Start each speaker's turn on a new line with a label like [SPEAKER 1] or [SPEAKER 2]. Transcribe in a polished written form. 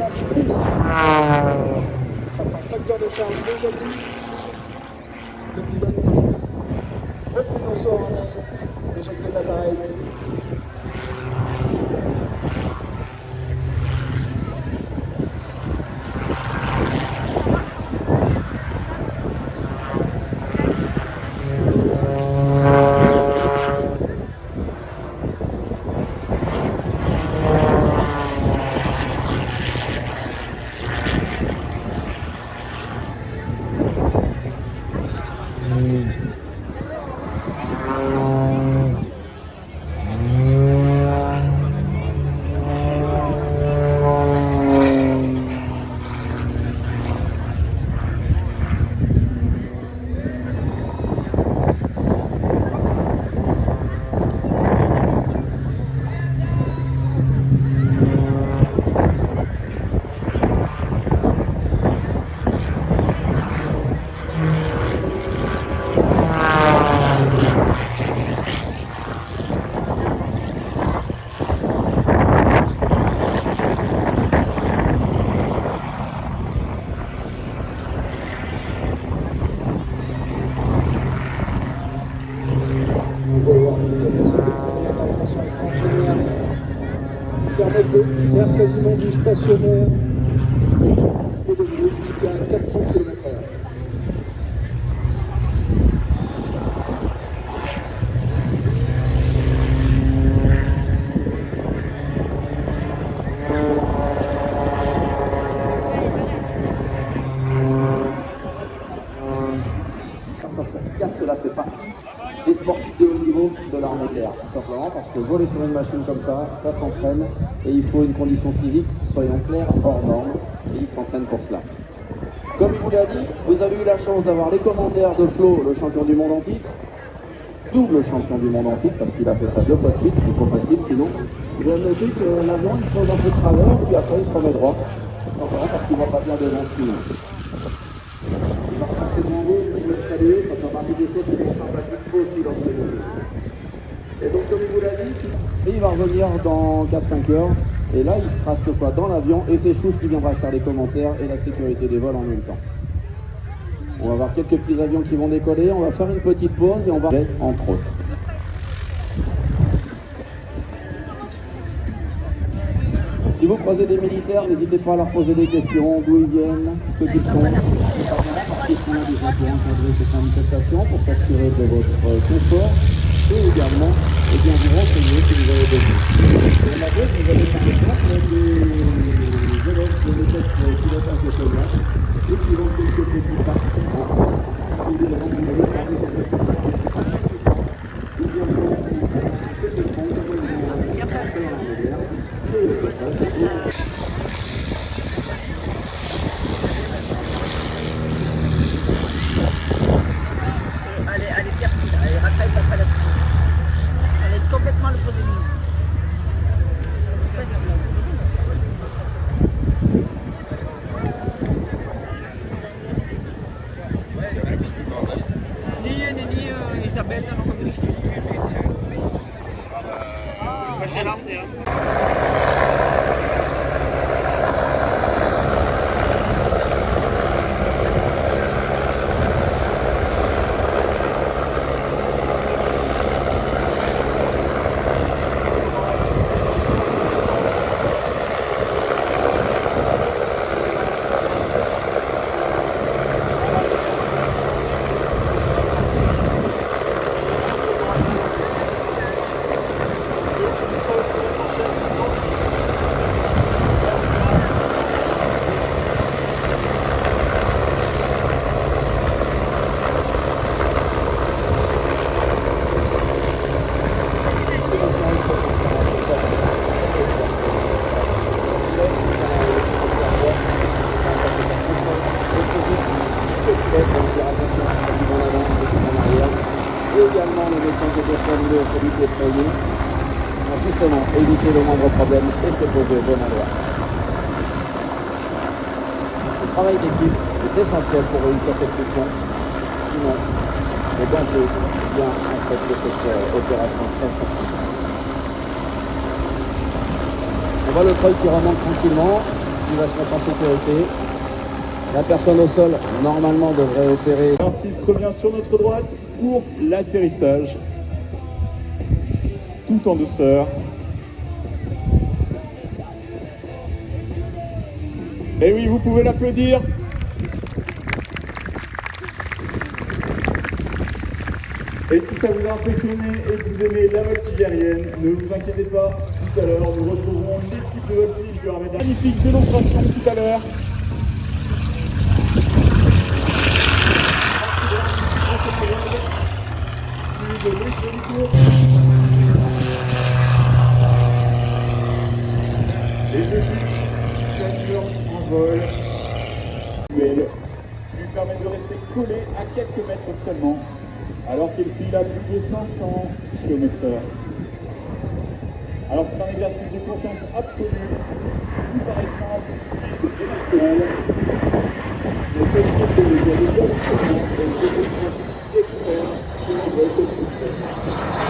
[SPEAKER 1] ça pousse passe en facteur de charge négatif. Le pilote repris dans son rang, éjecté de l'appareil. Permettre de faire quasiment du stationnaire et de rouler jusqu'à 400 km/h.
[SPEAKER 2] Car cela fait partie des sportifs de haut niveau de l'armée de l'air, tout simplement parce que voler sur une machine comme ça s'entraîne et il faut une condition physique, soyons clairs, hors norme, et il s'entraîne pour cela. Comme il vous l'a dit, vous avez eu la chance d'avoir les commentaires de Flo, le champion du monde en titre, double champion du monde en titre parce qu'il a fait ça 2 fois de suite, c'est trop facile sinon. Vous avez noté que l'avion il se pose un peu de travers puis après il se remet droit, tout simplement parce qu'il ne va pas bien devant sinon. Il va passer devant vous, vous le saluer, ça fait partie des choses qui sont sympathiques aussi dans ce jeu. Et donc comme il vous l'a dit, il va revenir dans 4-5 heures. Et là, il sera cette fois dans l'avion et c'est Chouche qui viendra faire les commentaires et la sécurité des vols en même temps. On va voir quelques petits avions qui vont décoller, on va faire une petite pause et on va... entre autres. Si vous croisez des militaires, n'hésitez pas à leur poser des questions, d'où ils viennent, ce qu'ils font. Parce qu'ils sont là déjà pour encadrer ces manifestations, pour s'assurer de votre confort. Et également, eh bien, vous renseigner si vous avez besoin. Et la deuxième, vous avez par exemple des élèves de l'école pilotage autonome et qui ont quelques petits parts en si vous rencontrez parmi quelques choses. Ou bien c'est ce fond, il y a plein de choses en arrière. Et ça, c'est
[SPEAKER 3] Elle est percue là, elle rattrape après la touche. Elle est complètement à l'opposé de nous. Die Isabel ist ja noch im richtigen Stil. Verstehen haben sie ja.
[SPEAKER 2] Celui qui est prévu pour justement éviter le moindre problème et se poser au bon endroit. Le travail d'équipe est essentiel pour réussir cette mission. Sinon, le danger vient en fait de cette opération très sensible. On voit le treuil qui remonte tranquillement. il va se mettre en sécurité. La personne au sol, normalement, devrait opérer.
[SPEAKER 4] 26 revient sur notre droite pour l'atterrissage. Tout en douceur. Et oui, vous pouvez l'applaudir. Et si ça vous a impressionné et que vous aimez la voltige aérienne, ne vous inquiétez pas, tout à l'heure, nous retrouverons l'équipe de voltige de l'armée de l'air. Magnifique démonstration tout à l'heure. Et le but en vol qui lui permet de rester collé à quelques mètres seulement, alors qu'il file à plus de 500 km/h. Alors c'est un exercice de confiance absolue, qui paraît simple, fluide et naturel. Mais sachez qu'il y a des heures d'entraînement et des précipitations extrêmes pour un vol comme celui-là.